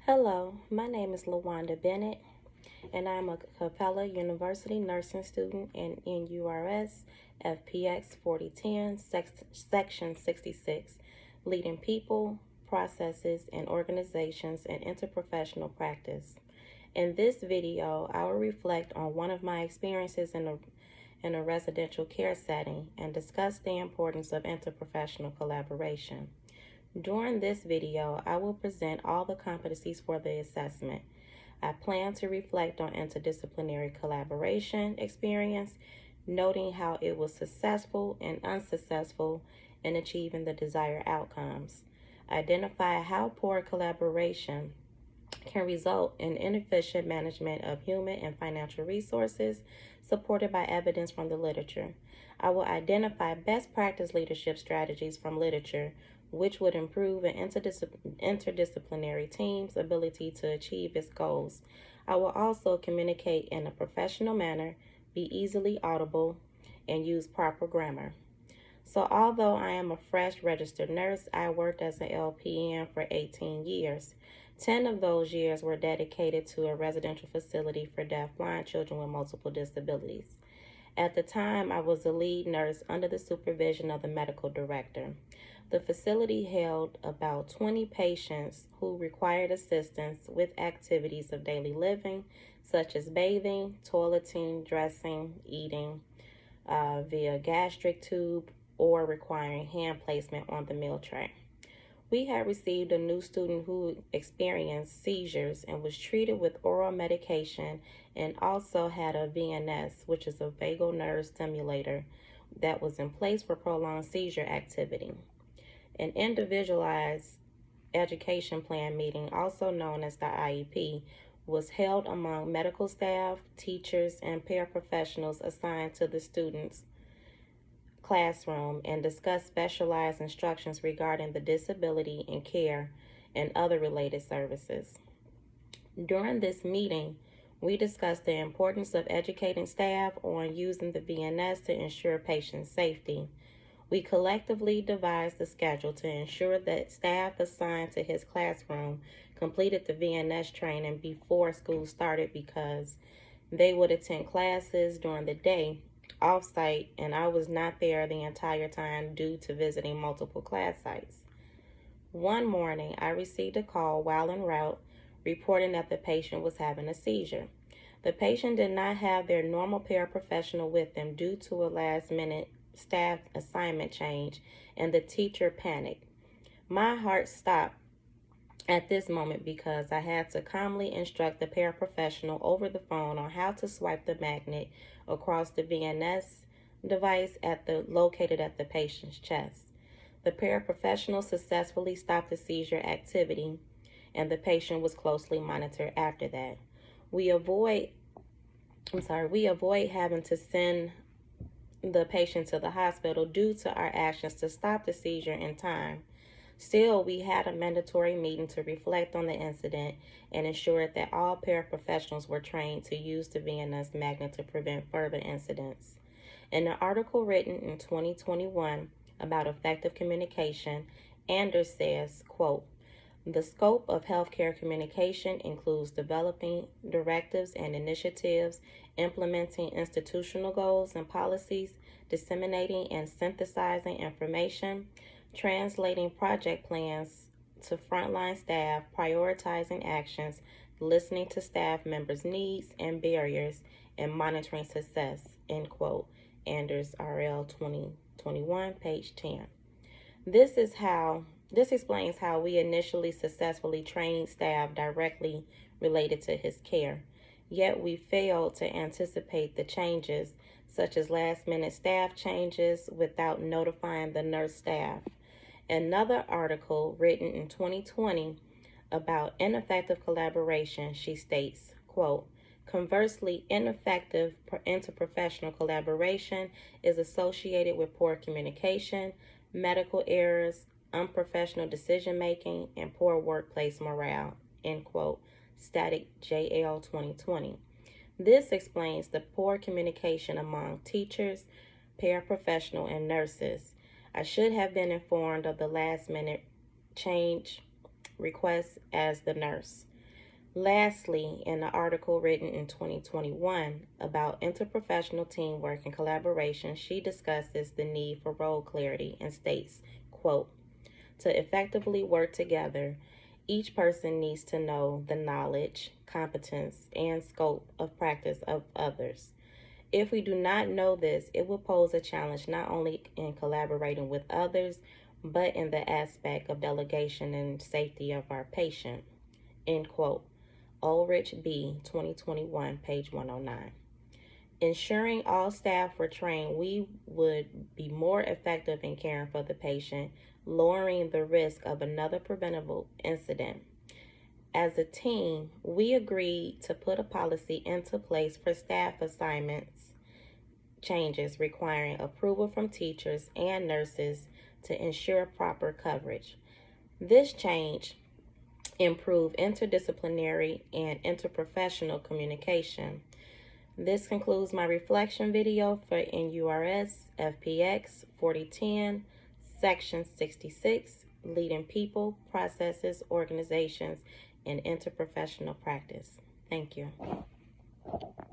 Hello, my name is LaWanda Bennett, and I'm a Capella University nursing student in NURS FPX 4010, Section 66, Leading People, Processes, and Organizations in Interprofessional Practice. In this video, I will reflect on one of my experiences in a residential care setting and discuss the importance of interprofessional collaboration. During this video, I will present all the competencies for the assessment. I plan to reflect on interdisciplinary collaboration experience, noting how it was successful and unsuccessful in achieving the desired outcomes. Identify how poor collaboration can result in inefficient management of human and financial resources, supported by evidence from the literature. I will identify best practice leadership strategies from literature, which would improve an interdisciplinary team's ability to achieve its goals. I will also communicate in a professional manner, be easily audible, and use proper grammar. So although I am a fresh registered nurse, I worked as an LPN for 18 years. 10 of those years were dedicated to a residential facility for deaf-blind children with multiple disabilities. At the time, I was the lead nurse under the supervision of the medical director. The facility held about 20 patients who required assistance with activities of daily living, such as bathing, toileting, dressing, eating via gastric tube, or requiring hand placement on the meal tray. We had received a new student who experienced seizures and was treated with oral medication and also had a VNS, which is a vagal nerve stimulator, that was in place for prolonged seizure activity. An individualized education plan meeting, also known as the IEP, was held among medical staff, teachers, and paraprofessionals assigned to the students' classroom and discussed specialized instructions regarding the disability and care and other related services. During this meeting, we discussed the importance of educating staff on using the VNS to ensure patient safety. We collectively devised a schedule to ensure that staff assigned to his classroom completed the VNS training before school started, because they would attend classes during the day off-site, and I was not there the entire time due to visiting multiple class sites. One morning, I received a call while en route reporting that the patient was having a seizure. The patient did not have their normal paraprofessional with them due to a last-minute staff assignment change, and the teacher panicked. My heart stopped at this moment because I had to calmly instruct the paraprofessional over the phone on how to swipe the magnet across the VNS device located at the patient's chest. The paraprofessional successfully stopped the seizure activity, and the patient was closely monitored after that. We avoid having to send the patient to the hospital due to our actions to stop the seizure in time. Still, we had a mandatory meeting to reflect on the incident and ensured that all paraprofessionals were trained to use the VNS magnet to prevent further incidents. In an article written in 2021 about effective communication, Anders says, quote, "The scope of healthcare communication includes developing directives and initiatives, implementing institutional goals and policies, disseminating and synthesizing information, translating project plans to frontline staff, prioritizing actions, listening to staff members' needs and barriers, and monitoring success," end quote. Anders RL 2021, page 10. This explains how we initially successfully trained staff directly related to his care, yet we failed to anticipate the changes, such as last-minute staff changes, without notifying the nurse staff. Another article written in 2020 about ineffective collaboration, she states, quote, "Conversely, ineffective interprofessional collaboration is associated with poor communication, medical errors, unprofessional decision-making, and poor workplace morale," end quote. Static JL 2020. This explains the poor communication among teachers, paraprofessional, and nurses. I should have been informed of the last-minute change request as the nurse. Lastly, in an article written in 2021 about interprofessional teamwork and collaboration, she discusses the need for role clarity and states, quote, to effectively work together, each person needs to know the knowledge, competence, and scope of practice of others. If we do not know this, it will pose a challenge not only in collaborating with others, but in the aspect of delegation and safety of our patient. End quote. Ulrich B., 2021, page 109. Ensuring all staff were trained, we would be more effective in caring for the patient, lowering the risk of another preventable incident. As a team, we agreed to put a policy into place for staff assignments changes requiring approval from teachers and nurses to ensure proper coverage. This change improved interdisciplinary and interprofessional communication. This concludes my reflection video for NURS FPX 4010, Section 66, Leading People, Processes, Organizations, and Interprofessional Practice. Thank you.